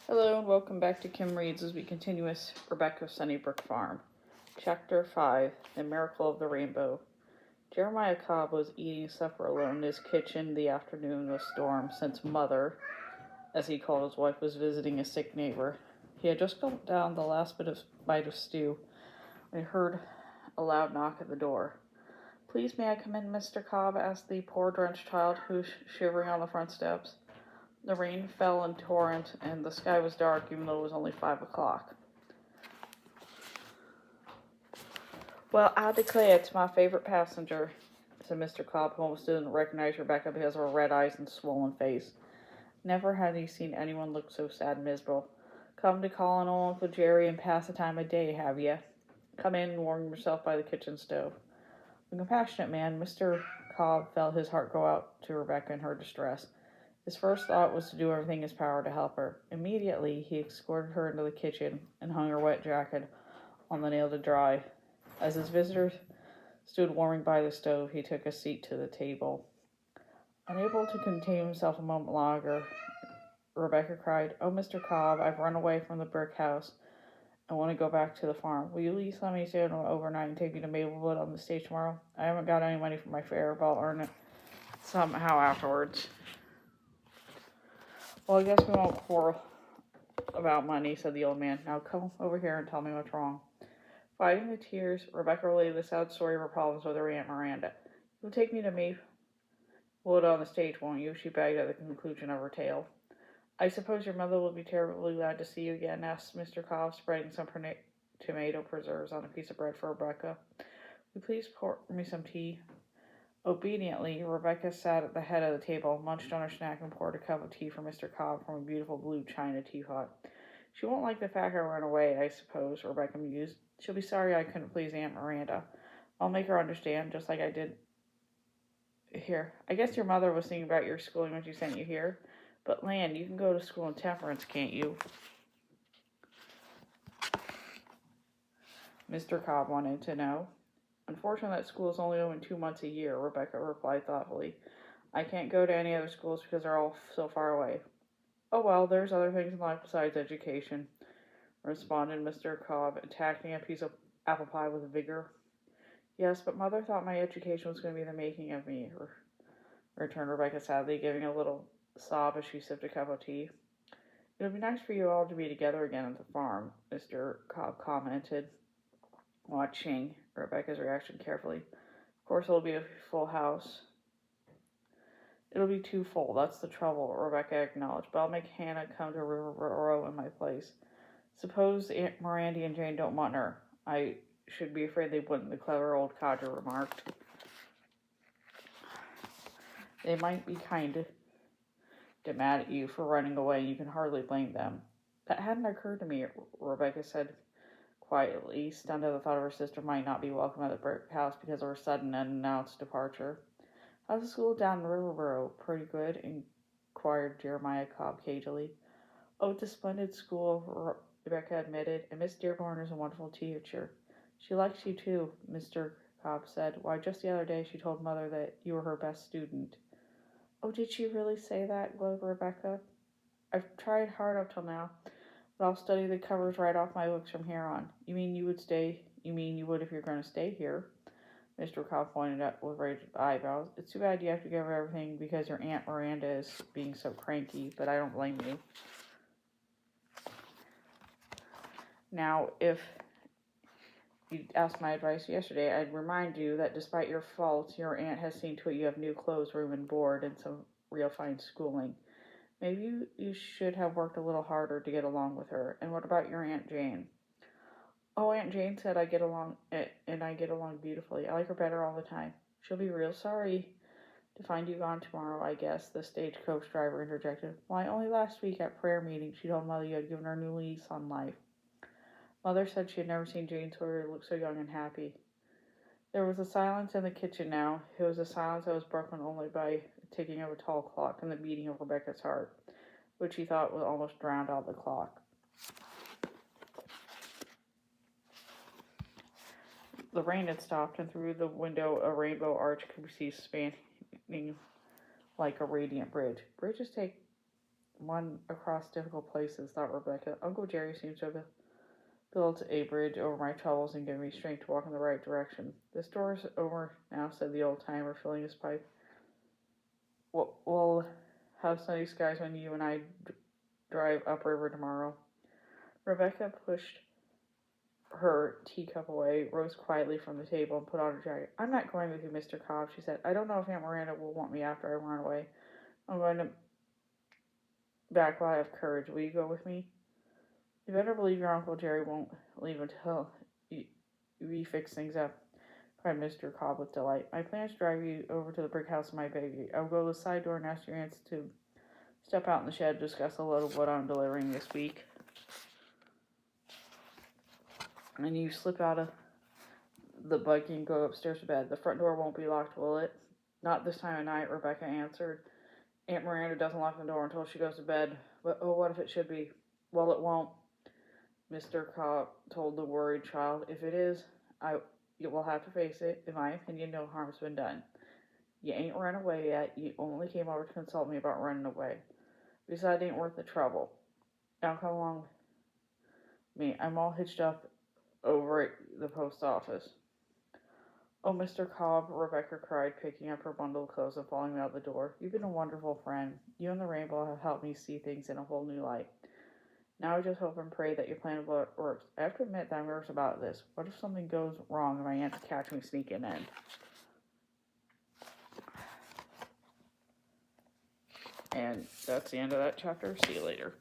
Hello and welcome back to Kim Reads as we continue with Rebecca's Sunnybrook Farm. Chapter 5, The Miracle of the Rainbow. Jeremiah Cobb was eating supper alone in his kitchen the afternoon of the storm, since Mother, as he called his wife, was visiting a sick neighbor. He had just gulped down the last bite of stew when he heard a loud knock at the door. "Please may I come in, Mr. Cobb?" asked the poor drenched child who was shivering on the front steps. The rain fell in torrent, and the sky was dark, even though it was only 5 o'clock. "Well, I declare it's my favorite passenger," said Mr. Cobb, who almost didn't recognize Rebecca because of her red eyes and swollen face. Never had he seen anyone look so sad and miserable. "Come to call on old Uncle Jerry and pass the time of day, have ye? Come in and warm yourself by the kitchen stove." The compassionate man, Mr. Cobb, felt his heart go out to Rebecca in her distress. His first thought was to do everything in his power to help her. Immediately, he escorted her into the kitchen and hung her wet jacket on the nail to dry. As his visitor stood warming by the stove, he took a seat to the table. Unable to contain himself a moment longer, Rebecca cried, "Oh, Mr. Cobb, I've run away from the brick house. I want to go back to the farm. Will you at least let me stay overnight and take me to Maplewood on the stage tomorrow? I haven't got any money for my fare, but I'll earn it somehow afterwards." "Well, I guess we won't quarrel about money," said the old man. "Now come over here and tell me what's wrong." Fighting the tears, Rebecca related the sad story of her problems with her Aunt Miranda. "You'll take me to Maplewood on the stage, won't you?" she begged at the conclusion of her tale. "I suppose your mother will be terribly glad to see you again?" asked Mr. Cobb, spreading some tomato preserves on a piece of bread for Rebecca. "Will you please pour me some tea?" Obediently, Rebecca sat at the head of the table, munched on her snack, and poured a cup of tea for Mr. Cobb from a beautiful blue china teapot. "She won't like the fact I ran away, I suppose," Rebecca mused. "She'll be sorry I couldn't please Aunt Miranda. I'll make her understand, just like I did here. I guess your mother was thinking about your schooling when she sent you here. But, Land, you can go to school in Temperance, can't you?" Mr. Cobb wanted to know. "Unfortunately, that school is only open 2 months a year," Rebecca replied thoughtfully. "I can't go to any other schools because they're all so far away." "Oh, well, there's other things in life besides education," responded Mr. Cobb, attacking a piece of apple pie with vigor. "Yes, but Mother thought my education was going to be the making of me," returned Rebecca sadly, giving a little sob as she sipped a cup of tea. "It would be nice for you all to be together again at the farm," Mr. Cobb commented, watching Rebecca's reaction carefully. "Of course, it'll be a full house." "It'll be too full, that's the trouble," Rebecca acknowledged, "but I'll make Hannah come to Riverboro in my place. Suppose Aunt Miranda and Jane don't want her." "I should be afraid they wouldn't," the clever old codger remarked. "They might be kind of mad at you for running away, and you can hardly blame them." "That hadn't occurred to me," Rebecca said quietly, stunned at the thought of her sister might not be welcome at the brick house because of her sudden and unannounced departure. "How's the school down in Riverboro? Pretty good?" inquired Jeremiah Cobb cagily. "Oh, it's a splendid school," Rebecca admitted, "and Miss Dearborn is a wonderful teacher." "She likes you too," Mr. Cobb said. "Why, just the other day she told Mother that you were her best student." "Oh, did she really say that?" glowed Rebecca. "I've tried hard up till now, but I'll study the covers right off my books from here on." You mean you would if you're going to stay here?" Mr. Cobb pointed out with raised eyebrows. "It's too bad you have to give her everything because your Aunt Miranda is being so cranky, but I don't blame you. Now, if you asked my advice yesterday, I'd remind you that despite your faults, your aunt has seen to it you have new clothes, room and board, and some real fine schooling. Maybe you should have worked a little harder to get along with her. And what about your Aunt Jane?" "Oh, Aunt Jane said I get along beautifully. I like her better all the time." "She'll be real sorry to find you gone tomorrow, I guess," the stagecoach driver interjected. "Why, only last week at prayer meeting she told Mother you had given her a new lease on life." Mother said she had never seen Jane Sawyer look so young and happy. There was a silence in the kitchen now. It was a silence that was broken only by the ticking of a tall clock and the beating of Rebecca's heart, which he thought would almost drown out the clock. The rain had stopped, and through the window a rainbow arch could be seen spanning like a radiant bridge. Bridges take one across difficult places, thought Rebecca. Uncle Jerry seems to have built a bridge over my troubles and given me strength to walk in the right direction. The store's over now, said the old timer, filling his pipe. We'll have sunny skies when you and I drive upriver tomorrow. Rebecca pushed her teacup away, rose quietly from the table, and put on her jacket. I'm not going with you, Mr. Cobb, she said. I don't know if Aunt Miranda will want me after I run away. I'm going to back while I have courage. Will you go with me? You better believe your Uncle Jerry won't leave until we fix things up, cried Mr. Cobb with delight. My plan is to drive you over to the brick house in my baby. I'll go to the side door and ask your aunts to step out in the shed, discuss a little what I'm delivering this week. And you slip out of the buggy and go upstairs to bed. The front door won't be locked, will it? Not this time of night, Rebecca answered. Aunt Miranda doesn't lock the door until she goes to bed. But oh, what if it should be? Well, it won't, Mr. Cobb told the worried child. If it is, you will have to face it. In my opinion, no harm's been done. You ain't run away yet. You only came over to consult me about running away. Besides, it ain't worth the trouble. Now come along with me. I'm all hitched up over at the post office. Oh, Mr. Cobb, Rebecca cried, picking up her bundle of clothes and following me out the door. You've been a wonderful friend. You and the rainbow have helped me see things in a whole new light. Now I just hope and pray that your plan works. I have to admit that I'm nervous about this. What if something goes wrong and my aunts catch me sneaking in? And that's the end of that chapter. See you later.